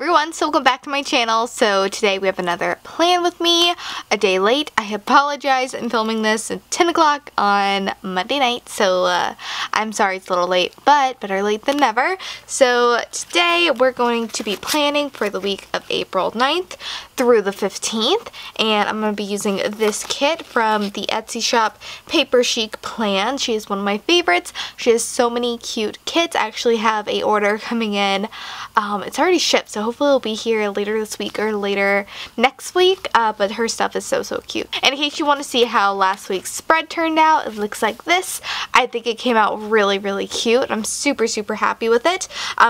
everyone, so welcome back to my channel. So today we have another plan with me, a day late. I apologize, I'm filming this at 10 o'clock on Monday night, so I'm sorry it's a little late, but better late than never. So today we're going to be planning for the week of April 9th through the 15th, and I'm going to be using this kit from the Etsy shop, Paper Chic Plan. She is one of my favorites. She has so many cute kits. I actually have a order coming in. It's already shipped, so hopefully it'll be here later this week or later next week, but her stuff is so cute. And in case you want to see how last week's spread turned out, it looks like this. I think it came out really cute. I'm super happy with it.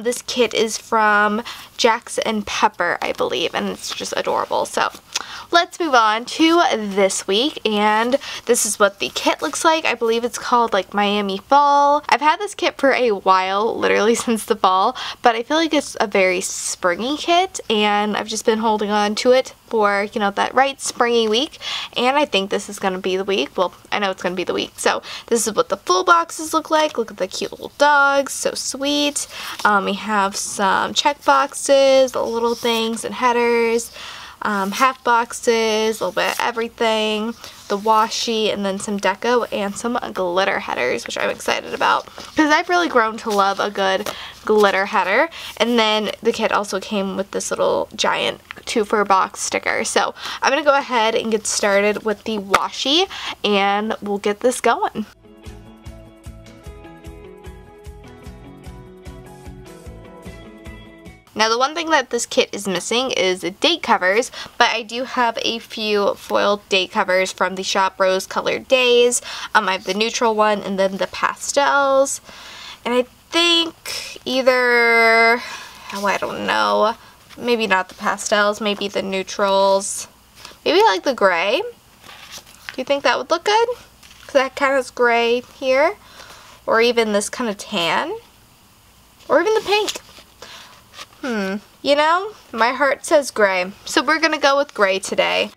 This kit is from Jax and Pepper, I believe, and it's just adorable. So let's move on to this week, and this is what the kit looks like. I believe it's called like Miami Fall. I've had this kit for a while, literally since the fall, but I feel like it's a very springy kit, and I've just been holding on to it for, you know, that right springy week, and I think this is going to be the week. Well, I know it's going to be the week. So this is what the full boxes look like. Look at the cute little dogs, so sweet. We have some check boxes, little things and headers. Half boxes, a little bit of everything, the washi, and then some deco and some glitter headers, which I'm excited about because I've really grown to love a good glitter header. And then the kit also came with this little giant 2-for-box sticker. So I'm going to go ahead and get started with the washi, and we'll get this going. Now the one thing that this kit is missing is date covers, but I do have a few foiled date covers from the shop Rose Colored Days. I have the neutral one and then the pastels. And I think either, oh, I don't know, maybe not the pastels, maybe the neutrals. Maybe I like the gray. Do you think that would look good? Because that kind of is gray here. Or even this kind of tan. Or even the pink. You know, my heart says gray, so we're gonna go with gray today.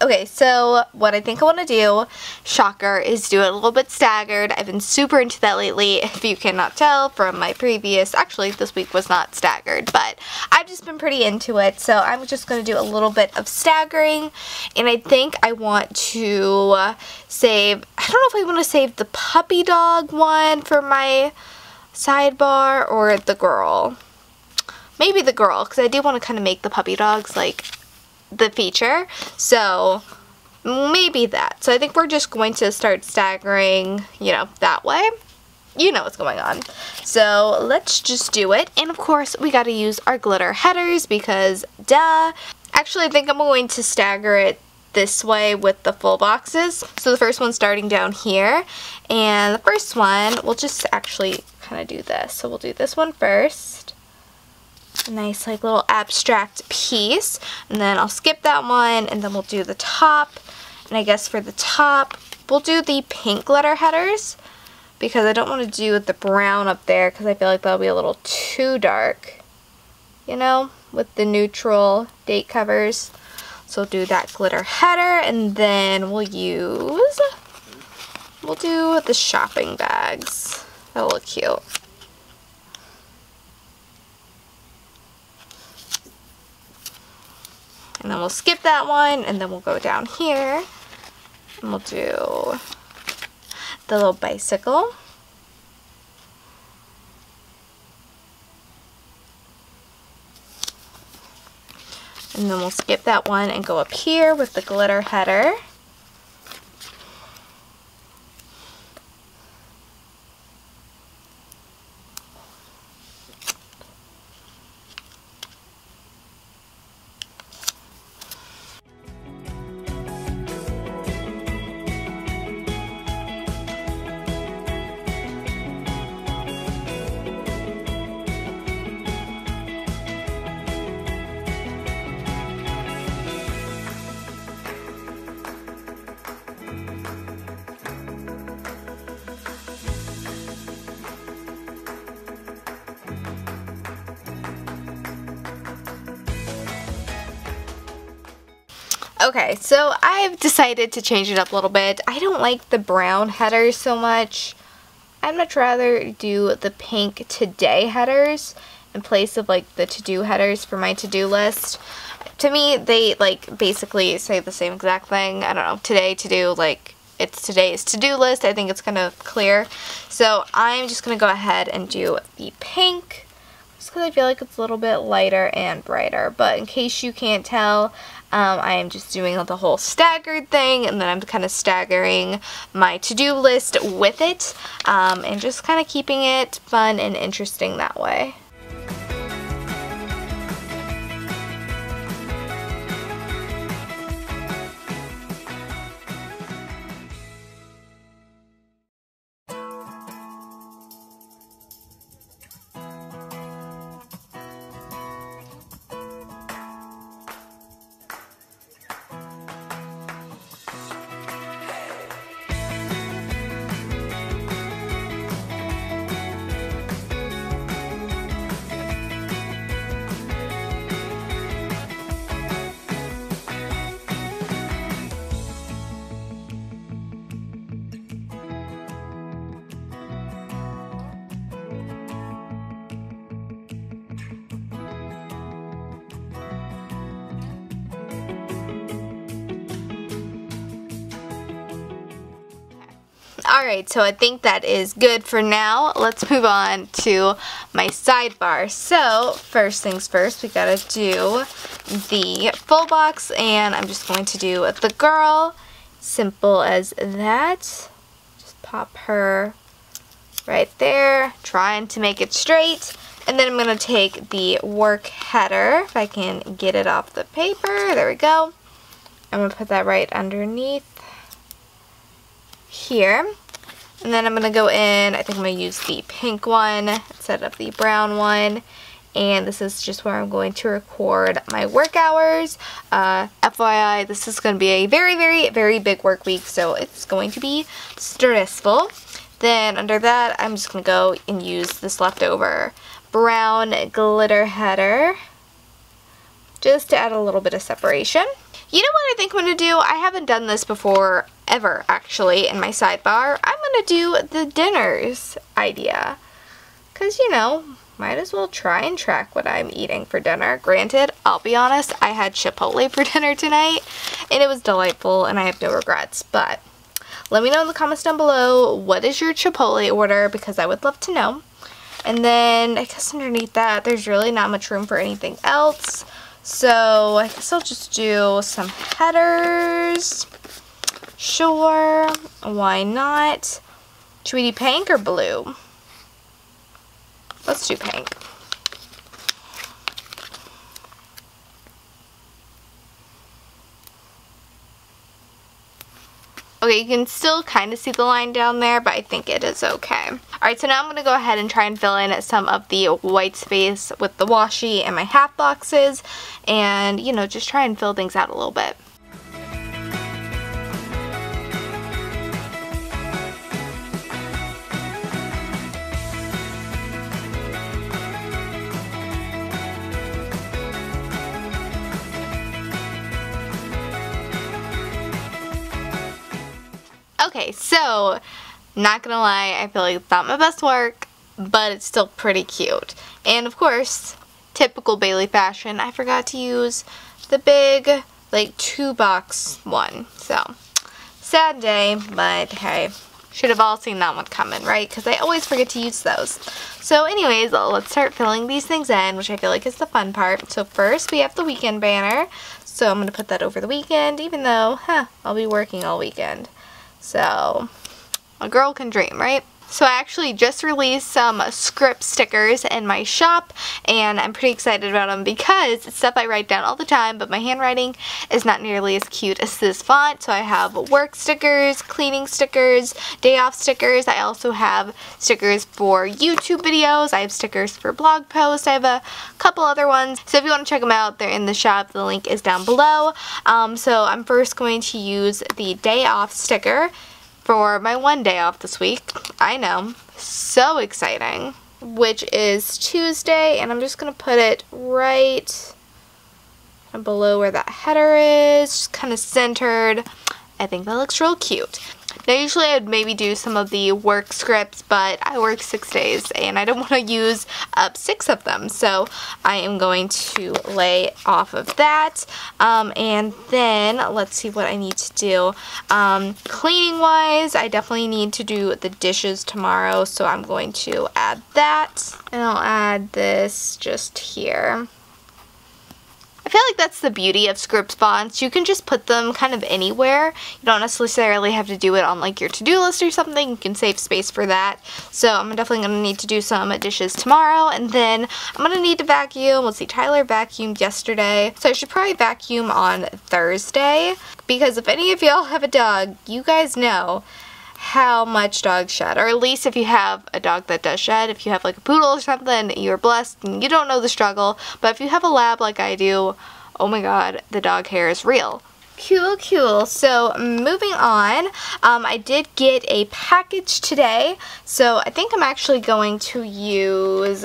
Okay, so what I think I want to do, shocker, is do it a little bit staggered. I've been super into that lately, if you cannot tell from my previous, actually this week was not staggered, but I've just been pretty into it, so I'm just going to do a little bit of staggering, and I think I want to save, I don't know if I want to save the puppy dog one for my sidebar, or the girl. Maybe the girl, because I do want to kind of make the puppy dogs like the feature, so maybe that. So I think we're just going to start staggering, you know, that way. You know what's going on. So let's just do it. And of course we got to use our glitter headers because duh. Actually, I think I'm going to stagger it this way with the full boxes. So the first one starting down here, and the first one we'll just actually kind of do this. So we'll do this one first. A nice like little abstract piece, and then I'll skip that one, and then we'll do the top. And I guess for the top we'll do the pink glitter headers because I don't want to do the brown up there because I feel like that'll be a little too dark, you know, with the neutral date covers. So we'll do that glitter header, and then we'll do the shopping bags. That'll look cute. And then we'll skip that one, and then we'll go down here, and we'll do the little bicycle. And then we'll skip that one and go up here with the glitter header. Okay, so I've decided to change it up a little bit. I don't like the brown headers so much. I'd much rather do the pink today headers in place of like the to-do headers for my to-do list. To me, they like basically say the same exact thing. I don't know, today, to-do, like it's today's to-do list. I think it's kind of clear. So I'm just going to go ahead and do the pink just because I feel like it's a little bit lighter and brighter. But in case you can't tell, I am just doing the whole staggered thing, and then I'm kind of staggering my to-do list with it, and just kind of keeping it fun and interesting that way. Alright, so I think that is good for now. Let's move on to my sidebar. So, first things first, we gotta do the full box, and I'm just going to do the girl. Simple as that. Just pop her right there, trying to make it straight. And then I'm going to take the work header, if I can get it off the paper. There we go. I'm going to put that right underneath here. And then I'm going to go in, I think I'm going to use the pink one instead of the brown one. And this is just where I'm going to record my work hours. FYI, this is going to be a very, very, very big work week, so it's going to be stressful. Then under that, I'm just going to go and use this leftover brown glitter header just to add a little bit of separation. You know what I think I'm going to do? I haven't done this before ever, actually, in my sidebar. I'm going to do the dinners idea. Because, you know, might as well try and track what I'm eating for dinner. Granted, I'll be honest, I had Chipotle for dinner tonight, and it was delightful, and I have no regrets. But let me know in the comments down below, what is your Chipotle order? Because I would love to know. And then, I guess underneath that, there's really not much room for anything else. So, I guess I'll just do some headers. Sure, why not? Should we do pink or blue? Let's do pink. Okay, you can still kind of see the line down there, but I think it is okay. Alright, so now I'm going to go ahead and try and fill in some of the white space with the washi and my half boxes, and, you know, just try and fill things out a little bit. Okay, so, not gonna lie, I feel like it's not my best work, but it's still pretty cute. And of course, typical Bailey fashion, I forgot to use the big, like, 2-box one. So, sad day, but hey, should have all seen that one coming, right? Because I always forget to use those. So anyways, let's start filling these things in, which I feel like is the fun part. So first, we have the weekend banner. So I'm going to put that over the weekend, even though, I'll be working all weekend. So, a girl can dream, right? So I actually just released some script stickers in my shop, and I'm pretty excited about them because it's stuff I write down all the time, but my handwriting is not nearly as cute as this font. So I have work stickers, cleaning stickers, day off stickers. I also have stickers for YouTube videos. I have stickers for blog posts. I have a couple other ones. So if you want to check them out, they're in the shop. The link is down below. So I'm first going to use the day off sticker for my one day off this week. I know, so exciting, which is Tuesday, and I'm just going to put it right and below where that header is, just kind of centered. I think that looks real cute. Now usually I'd maybe do some of the work scripts, but I work 6 days and I don't want to use up 6 of them. So I am going to lay off of that. And then let's see what I need to do. Cleaning wise, I definitely need to do the dishes tomorrow. So I'm going to add that. And I'll add this just here. I feel like that's the beauty of script fonts. You can just put them kind of anywhere. You don't necessarily have to do it on like your to-do list or something. You can save space for that. So I'm definitely going to need to do some dishes tomorrow. And then I'm going to need to vacuum. Let's see, Tyler vacuumed yesterday. So I should probably vacuum on Thursday. Because if any of y'all have a dog, you guys know how much dogs shed, or at least if you have a dog that does shed. If you have like a poodle or something, you're blessed and you don't know the struggle. But if you have a lab like I do, oh my god, the dog hair is real. Cool. So moving on, I did get a package today, so I think I'm actually going to use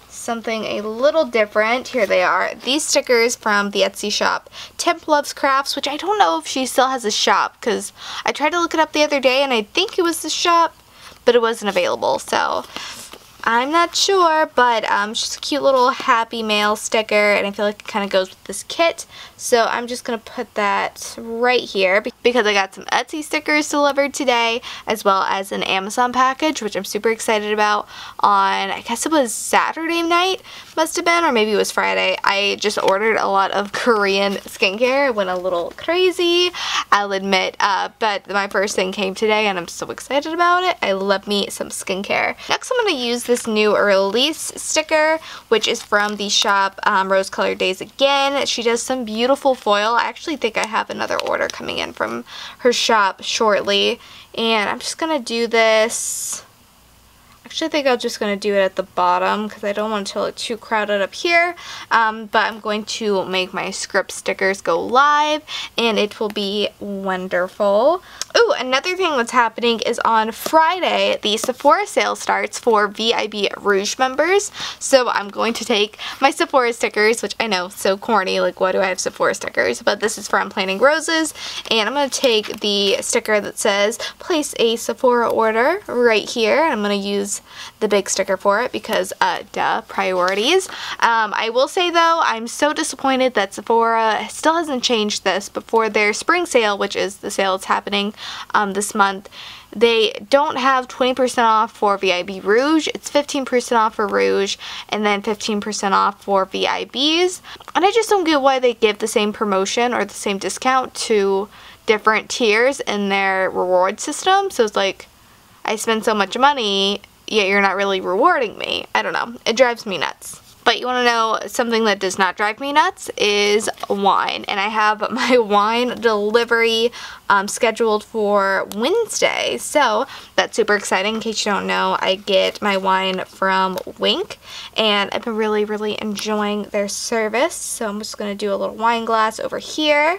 something a little different. Here they are. These stickers from the Etsy shop, Temp Loves Crafts, which I don't know if she still has a shop, because I tried to look it up the other day and I think it was the shop, but it wasn't available, so I'm not sure. But just a cute little Happy Mail sticker, and I feel like it kind of goes with this kit, so I'm just going to put that right here because I got some Etsy stickers delivered today, as well as an Amazon package, which I'm super excited about. On, I guess it was Saturday night, must have been, or maybe it was Friday, I just ordered a lot of Korean skincare. I went a little crazy, I'll admit, but my first thing came today and I'm so excited about it. I love me some skincare. Next I'm going to use this new release sticker, which is from the shop Rose Colored Days again. She does some beautiful foil. I actually think I have another order coming in from her shop shortly, and I'm just going to do this. Actually, I think I'm just going to do it at the bottom because I don't want it to look too crowded up here. But I'm going to make my script stickers go live, and it will be wonderful. Ooh, another thing that's happening is on Friday, the Sephora sale starts for VIB Rouge members. So I'm going to take my Sephora stickers, which I know, so corny, like why do I have Sephora stickers? But this is from Planting Roses, and I'm going to take the sticker that says place a Sephora order right here. I'm going to use the big sticker for it because duh, priorities. I will say though, I'm so disappointed that Sephora still hasn't changed this. Before their spring sale, which is the sale that's happening this month, they don't have 20% off for VIB Rouge. It's 15% off for Rouge and then 15% off for VIBs. And I just don't get why they give the same promotion or the same discount to different tiers in their reward system. So it's like, I spend so much money, yet you're not really rewarding me. I don't know. It drives me nuts. But you want to know something that does not drive me nuts is wine. And I have my wine delivery scheduled for Wednesday. So that's super exciting. In case you don't know, I get my wine from Wink. And I've been really enjoying their service. So I'm just going to do a little wine glass over here.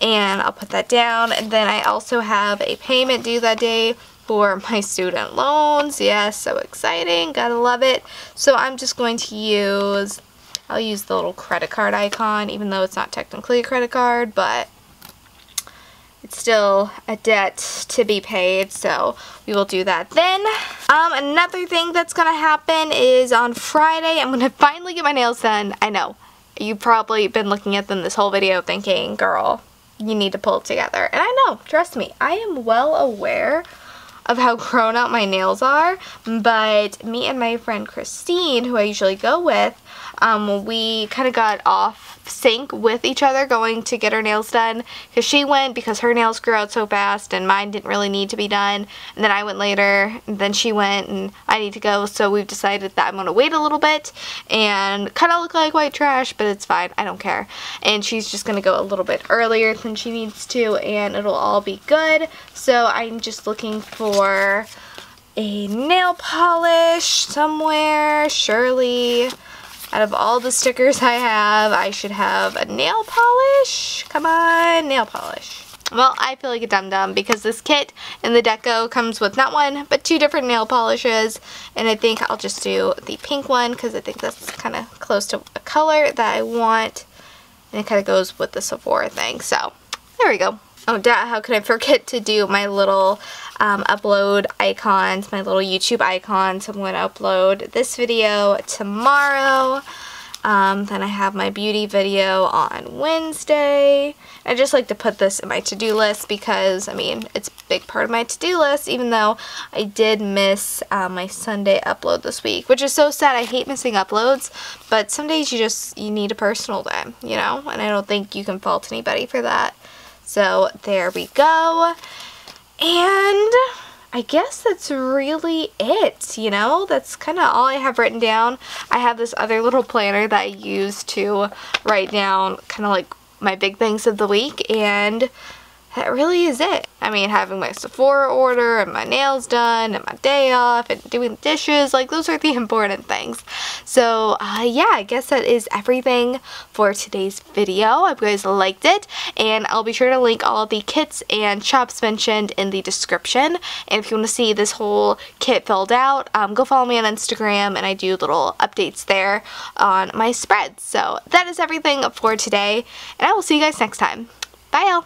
And I'll put that down. And then I also have a payment due that day for my student loans. Yes, so exciting. Gotta love it. So I'm just going to use, I'll use the little credit card icon, even though it's not technically a credit card, but it's still a debt to be paid, so we will do that then. Another thing that's gonna happen is on Friday, I'm gonna finally get my nails done. I know, you've probably been looking at them this whole video thinking, girl, you need to pull it together. And I know, trust me, I am well aware of how grown out my nails are, but me and my friend Christine, who I usually go with, we kind of got off sync with each other going to get her nails done, because she went because her nails grew out so fast and mine didn't really need to be done, and then I went later, and then she went and I need to go, so we've decided that I'm going to wait a little bit and kind of look like white trash, but it's fine, I don't care, and she's just going to go a little bit earlier than she needs to, and it'll all be good. So I'm just looking for a nail polish somewhere. Surely out of all the stickers I have, I should have a nail polish. Come on, nail polish. Well, I feel like a dum-dum because this kit in the deco comes with not one, but 2 different nail polishes. And I think I'll just do the pink one because I think that's kind of close to a color that I want And it kind of goes with the Sephora thing. So, there we go. Oh, Dad, how could I forget to do my little upload icons, my little YouTube icons. I'm going to upload this video tomorrow. Then I have my beauty video on Wednesday. I just like to put this in my to-do list because, I mean, it's a big part of my to-do list, even though I did miss my Sunday upload this week, which is so sad. I hate missing uploads, but some days you need a personal day, you know, and I don't think you can fault anybody for that. So there we go. And I guess that's really it, you know? That's kind of all I have written down. I have this other little planner that I use to write down kind of like my big things of the week, and that really is it. I mean, having my Sephora order and my nails done and my day off and doing dishes, like those are the important things. So yeah, I guess that is everything for today's video. I hope you guys liked it, and I'll be sure to link all of the kits and shops mentioned in the description. And if you want to see this whole kit filled out, go follow me on Instagram, and I do little updates there on my spreads. So that is everything for today, and I will see you guys next time. Bye y'all!